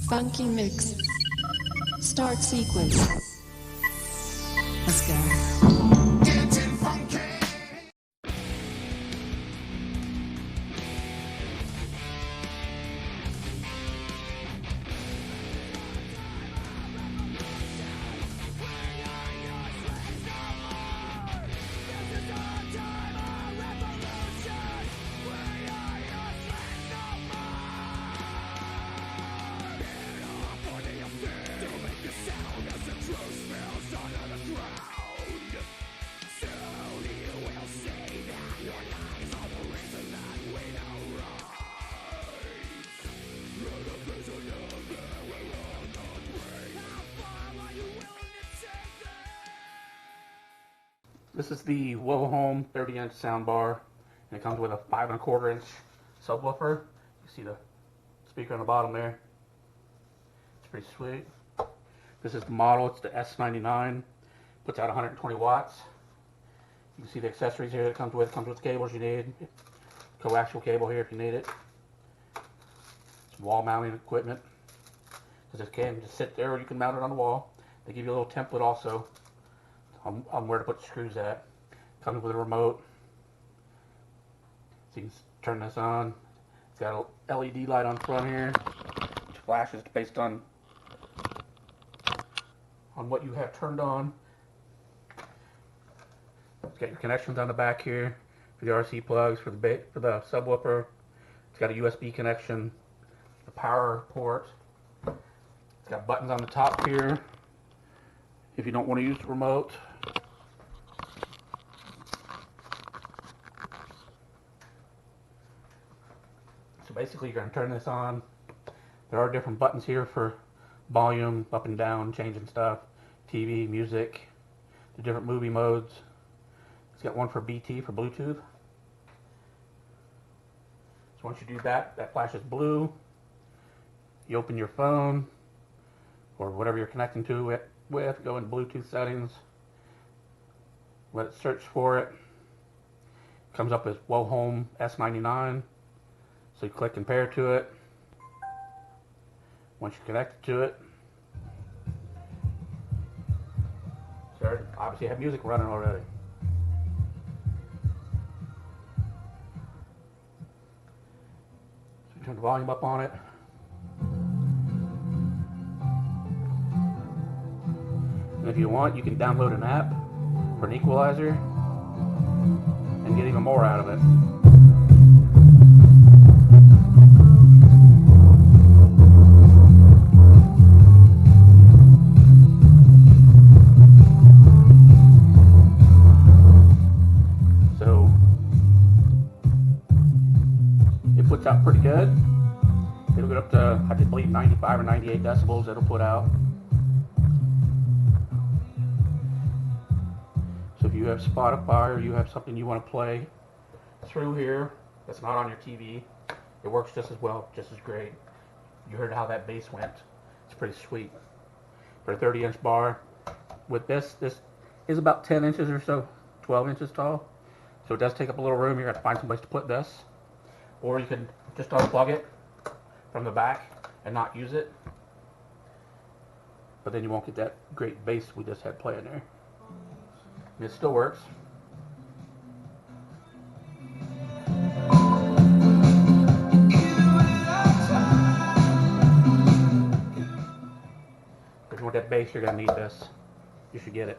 Funky mix. Start sequence. Let's go. This is the Wohome 30-inch soundbar, and it comes with a 5 1/4-inch subwoofer. You see the speaker on the bottom there. It's pretty sweet. This is the model. It's the S99. Puts out 120 watts. You can see the accessories here that it comes with. It comes with the cables you need. Coaxial cable here if you need it. It's wall mounting equipment. This can just sit there, or you can mount it on the wall. They give you a little template also on where to put the screws at. Comes with a remote, so you can turn this on. It's got a LED light on front here, which flashes based on what you have turned on. It's got your connections on the back here for the RC plugs for the subwoofer. It's got a USB connection, a power port. It's got buttons on the top here if you don't want to use the remote. So basically you're going to turn this on. There are different buttons here for volume, up and down, changing stuff, TV, music, the different movie modes. It's got one for BT, for Bluetooth. So once you do that, that flashes blue. You open your phone or whatever you're connecting to it with, go in Bluetooth settings, let it search for it. Comes up as Wohome S99. So you click compare to it. Once you're connected to it, so obviously you have music running already. So you turn the volume up on it. And if you want, you can download an app for an equalizer and get even more out of it. So it puts out pretty good. It'll get up to, I believe, 95 or 98 decibels it'll put out. So if you have Spotify or you have something you want to play through here that's not on your TV, it works just as well, just as great. You heard how that bass went. It's pretty sweet. For a 30-inch bar, with this is about 10 inches or so, 12 inches tall. So it does take up a little room. You're going to find some place to put this. Or you can just unplug it from the back and not use it. But then you won't get that great bass we just had playing there. It still works. If you want that bass, you're going to need this. You should get it.